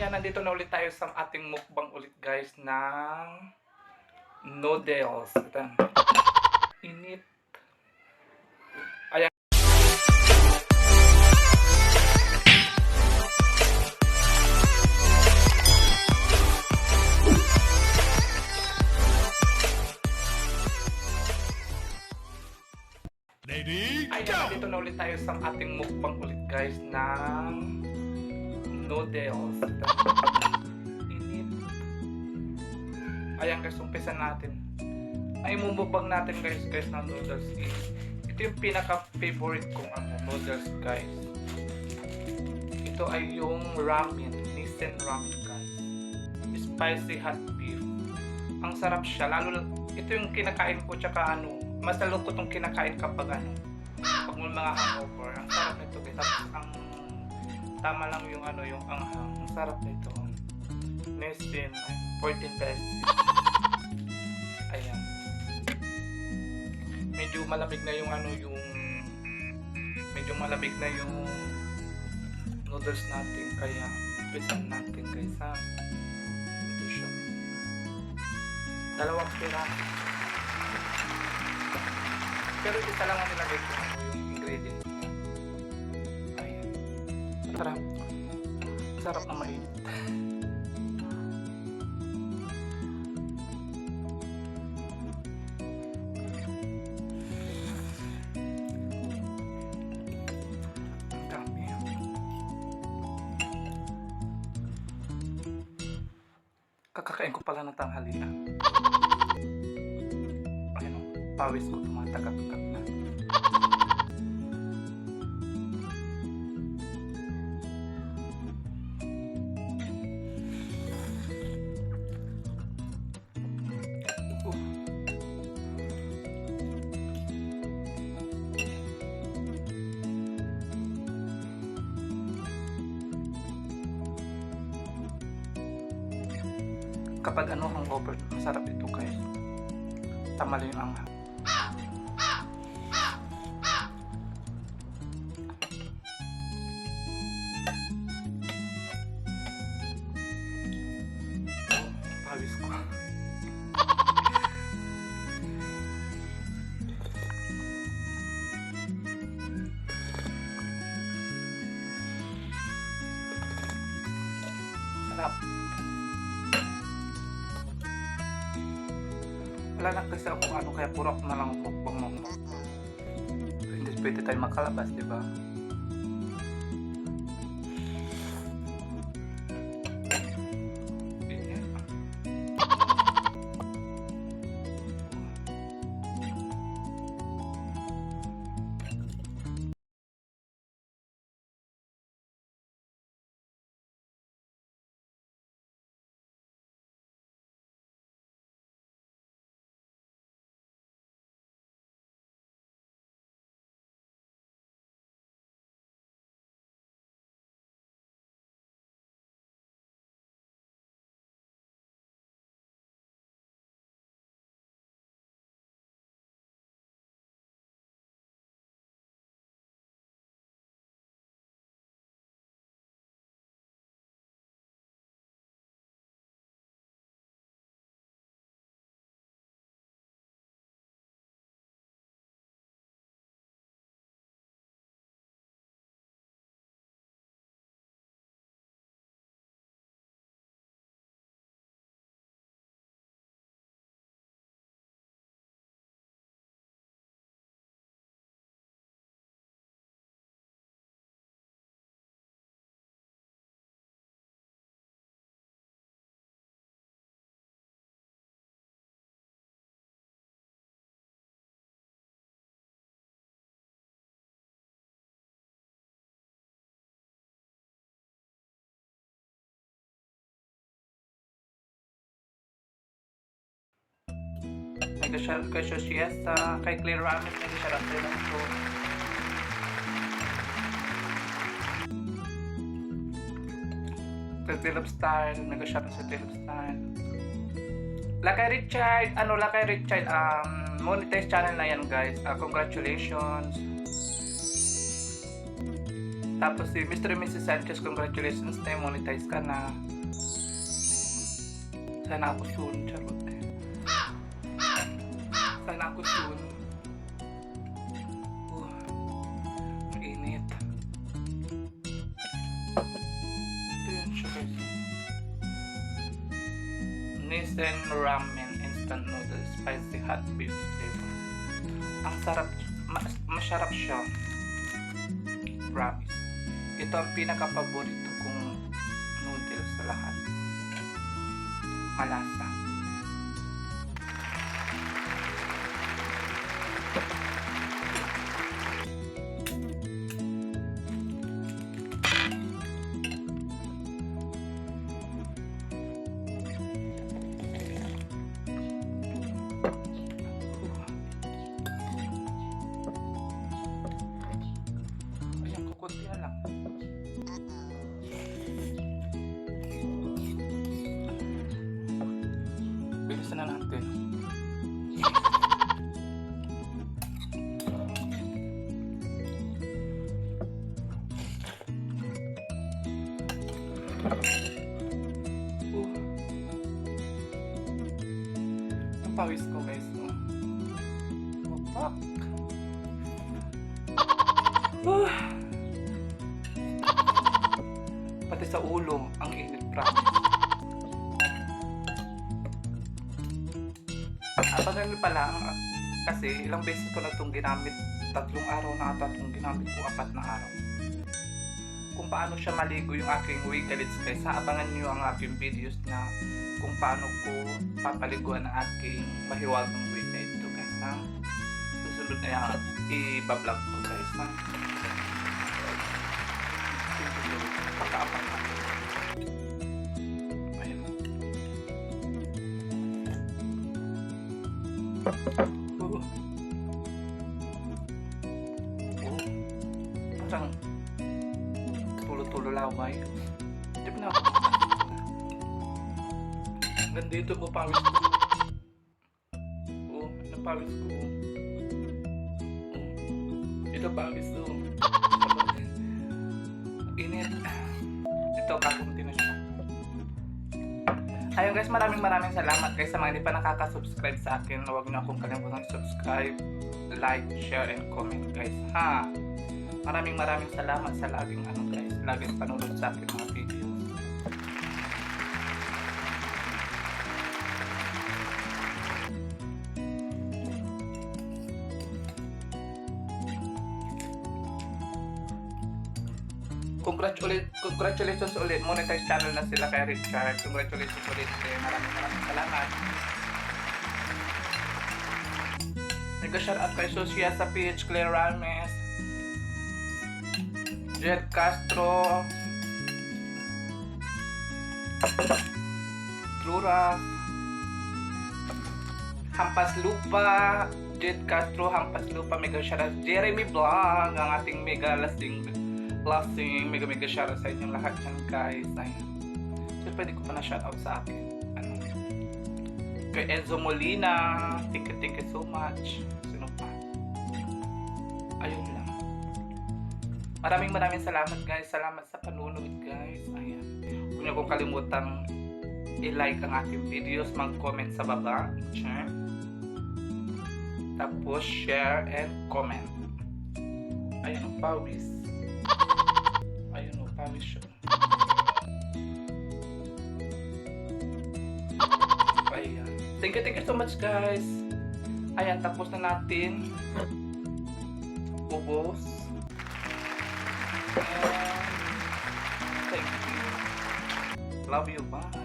Ayan, nandito na ulit tayo sa ating mukbang ulit guys ng noodles. Ito. Init. Ayan. Ayan, nandito na ulit tayo sa ating mukbang ulit guys ng noodles. Ito. Init. Ayan guys, umpisan natin. Ay mumukbang natin guys ng noodles is ito yung pinaka-favorite kong noodles guys. Ito ay yung ramen, Nissin ramen guys. Spicy hot beef. Ang sarap siya, lalo ito yung kinakain ko tsaka mas lalo ko itong kinakain kapag pag may mga hangover. Ang sarap nito guys. Tapos ang tama lang yung yung anghang. Ang sarap nito. Nissin, 14 pesos. Ayan. Medyo malamig na yung medyo malamig na yung noodles natin, kaya pisan natin guys ha. Ito siya. 2 piraso. Pero isa lang ang nilagay ko yung ingredient niya. Ayan. Sarap. Sarap na mainit. Kakakain ko pala ng tanghalian. Ayun, pawis ko tumatagak-tak na. Kapag hangover, masarap ito guys. Tama lang yung anghang. Pawis ko. Sarap. Wala na kasi ako kaya puro ako na lang mukbang. Hindi pwede tayo makalabas, di ba? Kay Siesta, kay Clear Ramen, nag-share ako lang ito. Kay Philip Style, nag-share sa Philip Style. Lakay Richard, monetize channel na yan guys. Congratulations. Tapos si Mr. and Mrs. Sanchez, congratulations na monetize ka na. Sana ako soon, charot. Sana ako soon. Mainit. Ito yun siya guys. Nissan Ramen Instant Noodles Spicy Hot Beef Flavor. Ang sarap, masarap siya. Promise. Ito ang pinaka-paborito kong noodles sa lahat. Malasa. Ayan, kukunti na lang. Bilisan na natin. Ang pawis ko guys. Oh, fuck. Pati sa ulo, ang init, promise. Ganun pala, kasi ilang beses ko na itong ginamit, 3 araw na ata itong ginamit ko, 4 na araw. Kung paano siya maligo yung aking wigalits guys, abangan nyo ang aking videos na kung paano ko papaliguan ang aking mahiwagang wig na ito guys ha. Susunod na yan, i-vlog ko guys ha. Pagkaapan na. Parang tulo-tulo laway. Hindi na ako. Nandito ko pawis ko. Napawis ko. Ito pawis ko. Init. Ito kakunti na siya. Ayun guys, maraming salamat guys sa mga hindi pa nakaka-subscribe sa akin. Huwag niyo akong kalimutan subscribe, like, share, and comment guys ha. Maraming salamat sa laging guys, laging panonood sa akin mga videos. Congratulations ulit. Monetize channel na sila kay Richard. Congratulations ulit. Maraming salamat. Nag-shout out kay Sosia sa PH Claire Rames, Jed Castro, Flora, Hampas Lupa, Jed Castro, Hampas Lupa, mega shout out Jeremy Vlog, ang ating mega lasting mega shout out sa inyong lahat yan guys. Ayan. So pwede ko pa na shout out sa akin. Kay Enzo Molina, thank you so much. Sino pa? Ayun lang. Maraming salamat guys. Salamat sa panunod guys. Ayan. Huwag niyo kong kalimutang i-like ang aking videos, mag-comment sa baba. Share. Tapos share and comment. Ayun ang pawis. Ayun ang pawis siya. Ayan. Thank you so much guys. Ayan, tapos na natin. Ubos. And thank you. Love you. Bye.